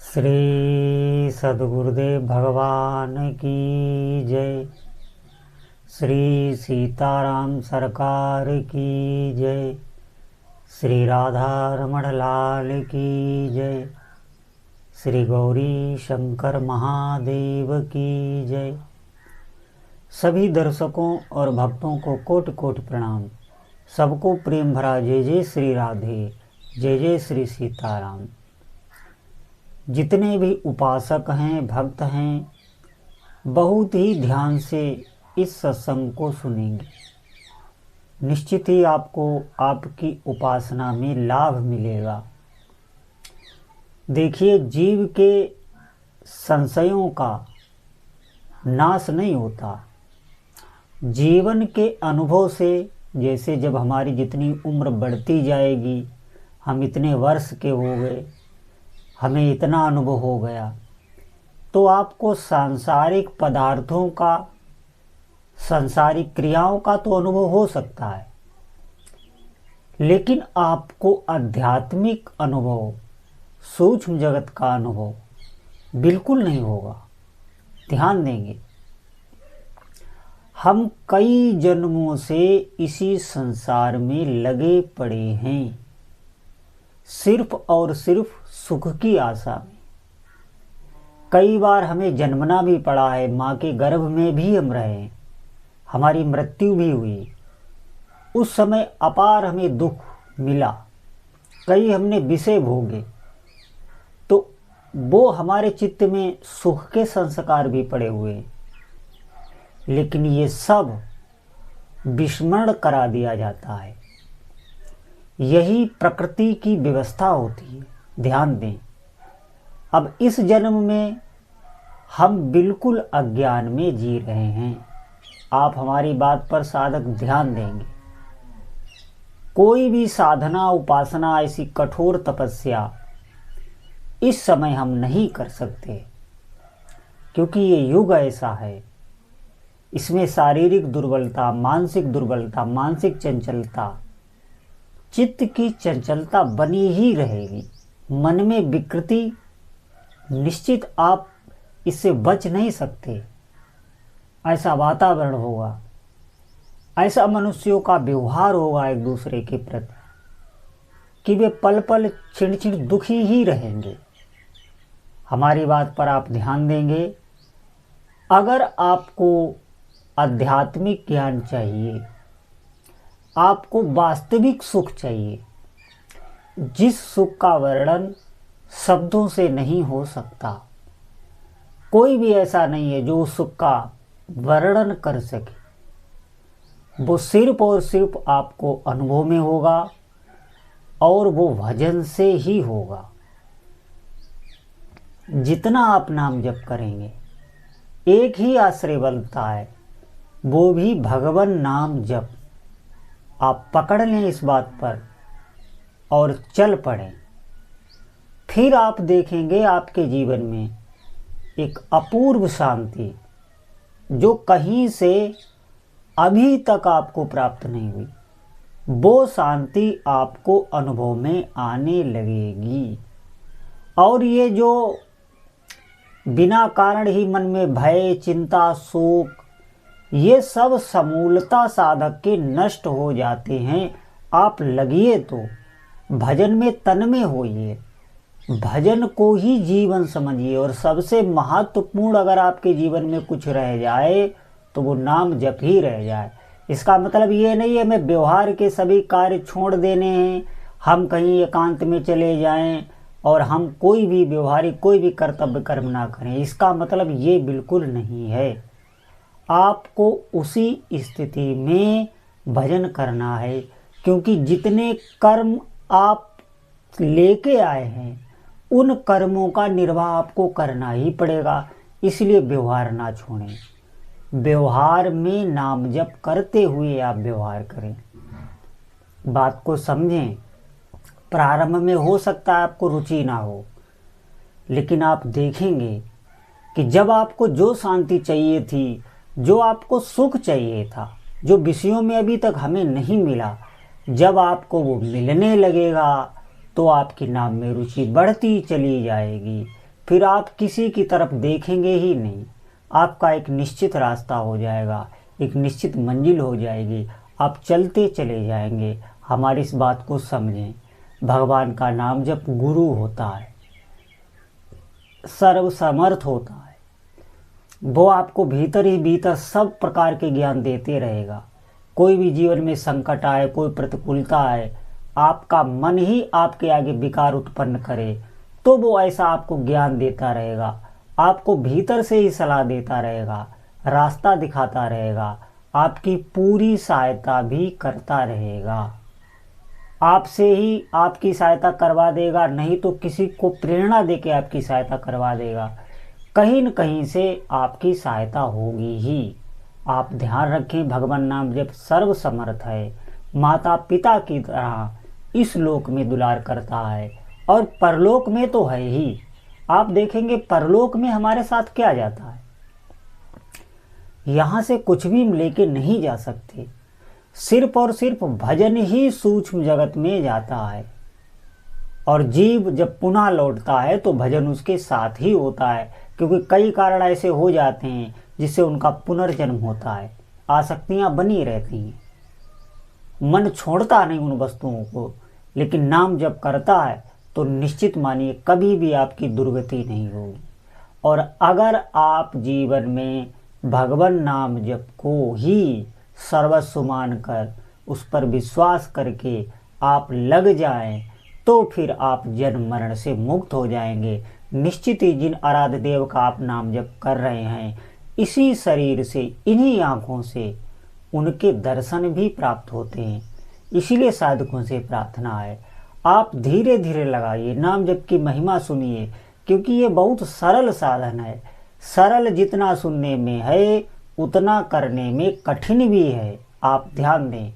श्री सद्गुरुदेव भगवान की जय। श्री सीताराम सरकार की जय। श्री राधा रमण लाल की जय। श्री गौरी शंकर महादेव की जय। सभी दर्शकों और भक्तों को कोटि कोटि प्रणाम। सबको प्रेम भरा जय जय श्री राधे, जय जय श्री सीताराम। जितने भी उपासक हैं, भक्त हैं, बहुत ही ध्यान से इस सत्संग को सुनेंगे। निश्चित ही आपको आपकी उपासना में लाभ मिलेगा। देखिए, जीव के संशयों का नाश नहीं होता। जीवन के अनुभव से, जैसे जब हमारी जितनी उम्र बढ़ती जाएगी, हम इतने वर्ष के हो गए, हमें इतना अनुभव हो गया, तो आपको सांसारिक पदार्थों का, सांसारिक क्रियाओं का तो अनुभव हो सकता है, लेकिन आपको आध्यात्मिक अनुभव, सूक्ष्म जगत का अनुभव बिल्कुल नहीं होगा। ध्यान देंगे, हम कई जन्मों से इसी संसार में लगे पड़े हैं, सिर्फ और सिर्फ सुख की आशा में। कई बार हमें जन्मना भी पड़ा है, माँ के गर्भ में भी हम रहे, हमारी मृत्यु भी हुई। उस समय अपार हमें दुख मिला, कई हमने विषय भोगे, तो वो हमारे चित्त में सुख के संस्कार भी पड़े हुए, लेकिन ये सब विस्मरण करा दिया जाता है। यही प्रकृति की व्यवस्था होती है। ध्यान दें, अब इस जन्म में हम बिल्कुल अज्ञान में जी रहे हैं। आप हमारी बात पर साधक ध्यान देंगे। कोई भी साधना, उपासना, ऐसी कठोर तपस्या इस समय हम नहीं कर सकते, क्योंकि ये युग ऐसा है। इसमें शारीरिक दुर्बलता, मानसिक दुर्बलता, मानसिक चंचलता, चित्त की चंचलता बनी ही रहेगी। मन में विकृति निश्चित, आप इससे बच नहीं सकते। ऐसा वातावरण होगा, ऐसा मनुष्यों का व्यवहार होगा एक दूसरे के प्रति कि वे पल पल छिड़ छिड़ दुखी ही रहेंगे। हमारी बात पर आप ध्यान देंगे। अगर आपको आध्यात्मिक ज्ञान चाहिए, आपको वास्तविक सुख चाहिए, जिस सुख का वर्णन शब्दों से नहीं हो सकता, कोई भी ऐसा नहीं है जो उस सुख का वर्णन कर सके, वो सिर्फ और सिर्फ आपको अनुभव में होगा, और वो भजन से ही होगा। जितना आप नाम जप करेंगे, एक ही आश्रय बनता है, वो भी भगवान नाम जप। आप पकड़ लें इस बात पर और चल पड़ें, फिर आप देखेंगे आपके जीवन में एक अपूर्व शांति, जो कहीं से अभी तक आपको प्राप्त नहीं हुई, वो शांति आपको अनुभव में आने लगेगी। और ये जो बिना कारण ही मन में भय, चिंता, शोक, ये सब समूलता साधक के नष्ट हो जाते हैं। आप लगिए तो भजन में, तन में होइए, भजन को ही जीवन समझिए। और सबसे महत्वपूर्ण, अगर आपके जीवन में कुछ रह जाए तो वो नाम जप ही रह जाए। इसका मतलब ये नहीं है मैं व्यवहार के सभी कार्य छोड़ देने हैं, हम कहीं एकांत में चले जाएं और हम कोई भी व्यवहारिक, कोई भी कर्तव्य कर्म ना करें। इसका मतलब ये बिल्कुल नहीं है। आपको उसी स्थिति में भजन करना है, क्योंकि जितने कर्म आप लेके आए हैं, उन कर्मों का निर्वाह आपको करना ही पड़ेगा। इसलिए व्यवहार ना छोड़ें, व्यवहार में नाम जप करते हुए आप व्यवहार करें। बात को समझें। प्रारंभ में हो सकता है आपको रुचि ना हो, लेकिन आप देखेंगे कि जब आपको जो शांति चाहिए थी, जो आपको सुख चाहिए था, जो विषयों में अभी तक हमें नहीं मिला, जब आपको वो मिलने लगेगा तो आपके नाम में रुचि बढ़ती चली जाएगी। फिर आप किसी की तरफ देखेंगे ही नहीं। आपका एक निश्चित रास्ता हो जाएगा, एक निश्चित मंजिल हो जाएगी, आप चलते चले जाएंगे। हमारी इस बात को समझें। भगवान का नाम जब गुरु होता है, सर्वसमर्थ होता है, वो आपको भीतर ही भीतर सब प्रकार के ज्ञान देते रहेगा। कोई भी जीवन में संकट आए, कोई प्रतिकूलता आए, आपका मन ही आपके आगे विकार उत्पन्न करे तो वो ऐसा आपको ज्ञान देता रहेगा, आपको भीतर से ही सलाह देता रहेगा, रास्ता दिखाता रहेगा, आपकी पूरी सहायता भी करता रहेगा। आपसे ही आपकी सहायता करवा देगा, नहीं तो किसी को प्रेरणा देके आपकी सहायता करवा देगा। कहीं न कहीं से आपकी सहायता होगी ही। आप ध्यान रखें, भगवान नाम जब सर्वसमर्थ है, माता पिता की तरह इस लोक में दुलार करता है और परलोक में तो है ही। आप देखेंगे परलोक में हमारे साथ क्या जाता है। यहाँ से कुछ भी लेके नहीं जा सकते, सिर्फ और सिर्फ भजन ही सूक्ष्म जगत में जाता है। और जीव जब पुनः लौटता है तो भजन उसके साथ ही होता है, क्योंकि कई कारण ऐसे हो जाते हैं जिससे उनका पुनर्जन्म होता है, आसक्तियां बनी रहती हैं। मन छोड़ता नहीं उन वस्तुओं को, लेकिन नाम जब करता है तो निश्चित मानिए कभी भी आपकी दुर्गति नहीं होगी। और अगर आप जीवन में भगवान नाम जप को ही सर्वस्व मानकर उस पर विश्वास करके आप लग जाएं, तो फिर आप जन्म मरण से मुक्त हो जाएंगे। निश्चित ही जिन आराध्य देव का आप नाम जप कर रहे हैं, इसी शरीर से, इन्हीं आँखों से उनके दर्शन भी प्राप्त होते हैं। इसीलिए साधकों से प्रार्थना है, आप धीरे धीरे लगाइए, नाम जप की महिमा सुनिए, क्योंकि ये बहुत सरल साधन है। सरल जितना सुनने में है उतना करने में कठिन भी है। आप ध्यान दें,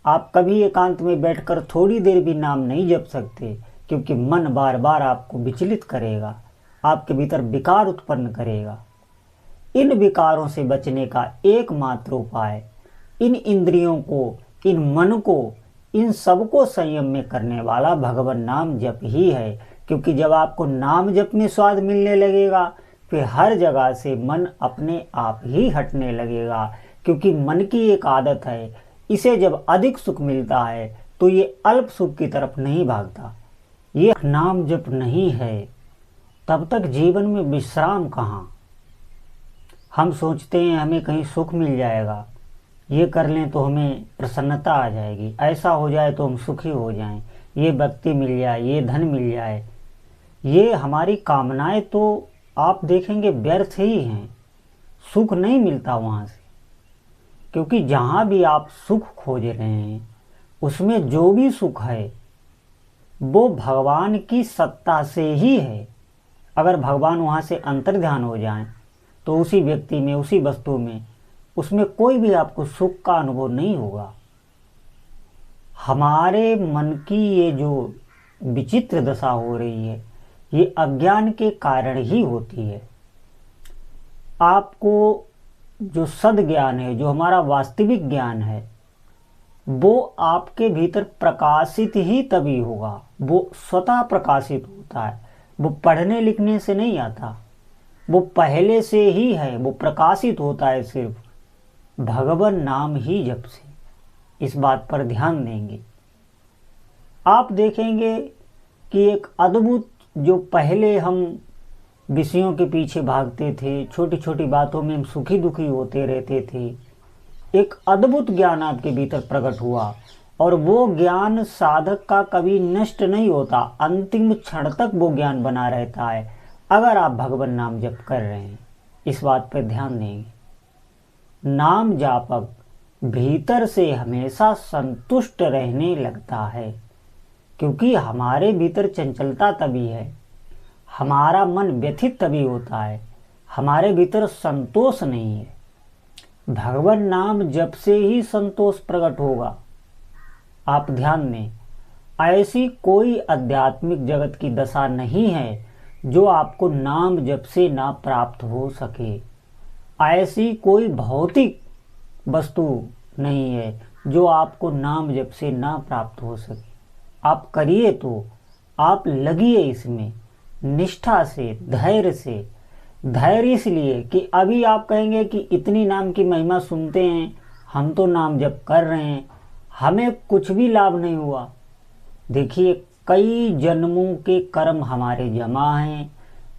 आप कभी एकांत में बैठकर थोड़ी देर भी नाम नहीं जप सकते, क्योंकि मन बार बार आपको विचलित करेगा, आपके भीतर विकार उत्पन्न करेगा। इन विकारों से बचने का एकमात्र उपाय इन इंद्रियों को, इन मन को, इन सबको संयम में करने वाला भगवान नाम जप ही है। क्योंकि जब आपको नाम जप में स्वाद मिलने लगेगा, फिर हर जगह से मन अपने आप ही हटने लगेगा, क्योंकि मन की एक आदत है, इसे जब अधिक सुख मिलता है तो ये अल्प सुख की तरफ नहीं भागता। ये नाम जप नहीं है तब तक जीवन में विश्राम कहाँ। हम सोचते हैं हमें कहीं सुख मिल जाएगा, ये कर लें तो हमें प्रसन्नता आ जाएगी, ऐसा हो जाए तो हम सुखी हो जाएं, ये व्यक्ति मिल जाए, ये धन मिल जाए। ये हमारी कामनाएं तो आप देखेंगे व्यर्थ ही हैं, सुख नहीं मिलता वहाँ से। क्योंकि जहाँ भी आप सुख खोज रहे हैं उसमें जो भी सुख है वो भगवान की सत्ता से ही है। अगर भगवान वहाँ से अंतर्ध्यान हो जाएं तो उसी व्यक्ति में, उसी वस्तु में, उसमें कोई भी आपको सुख का अनुभव नहीं होगा। हमारे मन की ये जो विचित्र दशा हो रही है, ये अज्ञान के कारण ही होती है। आपको जो सद ज्ञान है, जो हमारा वास्तविक ज्ञान है, वो आपके भीतर प्रकाशित ही तभी होगा। वो स्वतः प्रकाशित होता है, वो पढ़ने लिखने से नहीं आता, वो पहले से ही है, वो प्रकाशित होता है सिर्फ भगवान नाम ही जप से। इस बात पर ध्यान देंगे, आप देखेंगे कि एक अद्भुत, जो पहले हम विषयों के पीछे भागते थे, छोटी छोटी बातों में हम सुखी दुखी होते रहते थे, एक अद्भुत ज्ञान आपके भीतर प्रकट हुआ। और वो ज्ञान साधक का कभी नष्ट नहीं होता, अंतिम क्षण तक वो ज्ञान बना रहता है, अगर आप भगवान नाम जप कर रहे हैं। इस बात पर ध्यान देंगे। नाम जापक भीतर से हमेशा संतुष्ट रहने लगता है, क्योंकि हमारे भीतर चंचलता तभी है, हमारा मन व्यथित तभी होता है, हमारे भीतर संतोष नहीं है। भगवान नाम जप से ही संतोष प्रकट होगा। आप ध्यान दें, ऐसी कोई आध्यात्मिक जगत की दशा नहीं है जो आपको नाम जप से ना प्राप्त हो सके। ऐसी कोई भौतिक वस्तु नहीं है जो आपको नाम जप से ना प्राप्त हो सके। आप करिए तो, आप लगिए इसमें, निष्ठा से, धैर्य से। धैर्य इसलिए कि अभी आप कहेंगे कि इतनी नाम की महिमा सुनते हैं, हम तो नाम जप कर रहे हैं, हमें कुछ भी लाभ नहीं हुआ। देखिए, कई जन्मों के कर्म हमारे जमा हैं,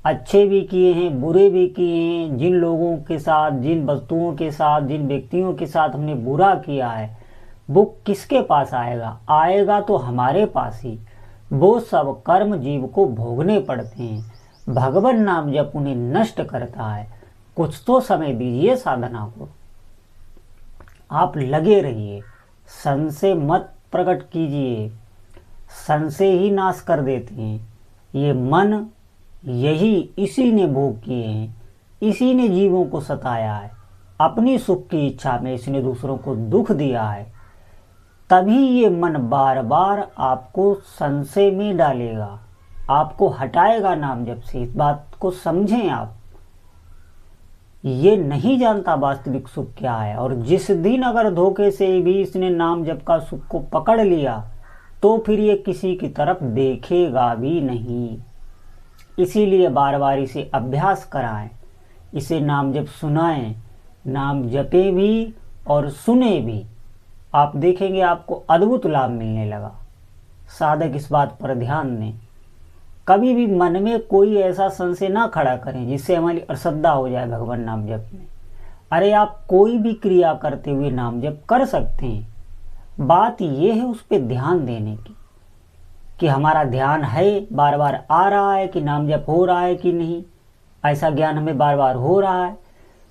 अच्छे भी किए हैं, बुरे भी किए हैं। जिन लोगों के साथ, जिन वस्तुओं के साथ, जिन व्यक्तियों के साथ हमने बुरा किया है, वो किसके पास आएगा? आएगा तो हमारे पास ही। वो सब कर्म जीव को भोगने पड़ते हैं। भगवान नाम जब उन्हें नष्ट करता है। कुछ तो समय दीजिए साधना को, आप लगे रहिए, संशय मत प्रकट कीजिए। संशय ही नाश कर देते हैं। ये मन, यही इसी ने भोग किए हैं, इसी ने जीवों को सताया है। अपनी सुख की इच्छा में इसने दूसरों को दुख दिया है। तभी ये मन बार बार आपको संशय में डालेगा, आपको हटाएगा नाम जप से। इस बात को समझें आप। ये नहीं जानता वास्तविक सुख क्या है, और जिस दिन अगर धोखे से भी इसने नाम जप का सुख को पकड़ लिया, तो फिर ये किसी की तरफ देखेगा भी नहीं। इसीलिए बार बार इसे अभ्यास कराएं, इसे नाम जप सुनाएं, नाम जपे भी और सुने भी। आप देखेंगे आपको अद्भुत लाभ मिलने लगा। साधक इस बात पर ध्यान दें, कभी भी मन में कोई ऐसा संशय ना खड़ा करें जिससे हमारी अश्रद्धा हो जाए भगवान नाम जप में। अरे आप कोई भी क्रिया करते हुए नाम जप कर सकते हैं, बात यह है उस पर ध्यान देने की कि हमारा ध्यान है, बार बार आ रहा है कि नाम जप हो रहा है कि नहीं। ऐसा ज्ञान हमें बार बार हो रहा है।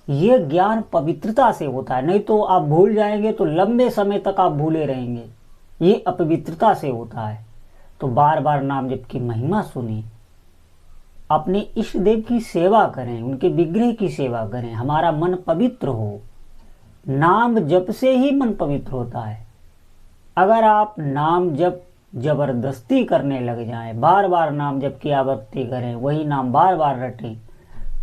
ये ज्ञान पवित्रता से होता है, नहीं तो आप भूल जाएंगे तो लंबे समय तक आप भूले रहेंगे। ये अपवित्रता से होता है। तो बार बार नाम जप की महिमा सुनिए, अपने इष्ट देव की सेवा करें, उनके विग्रह की सेवा करें, हमारा मन पवित्र हो। नाम जप से ही मन पवित्र होता है। अगर आप नाम जप जबरदस्ती करने लग जाएं, बार बार नाम जप की आवृत्ति करें, वही नाम बार बार रटें,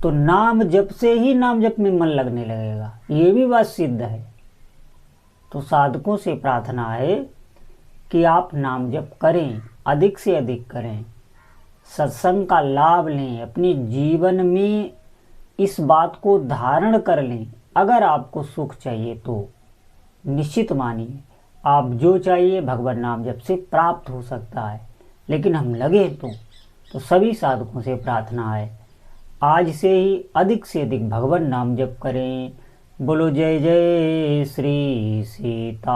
तो नाम जप से ही नाम जप में मन लगने लगेगा। ये भी बात सिद्ध है। तो साधकों से प्रार्थना है कि आप नाम जप करें, अधिक से अधिक करें, सत्संग का लाभ लें, अपने जीवन में इस बात को धारण कर लें। अगर आपको सुख चाहिए तो निश्चित मानिए, आप जो चाहिए भगवान नाम जप से प्राप्त हो सकता है। लेकिन हम लगे तो सभी साधकों से प्रार्थना है, आज से ही अधिक से अधिक भगवान नाम जप करें। बोलो जय जय श्री सीताराम।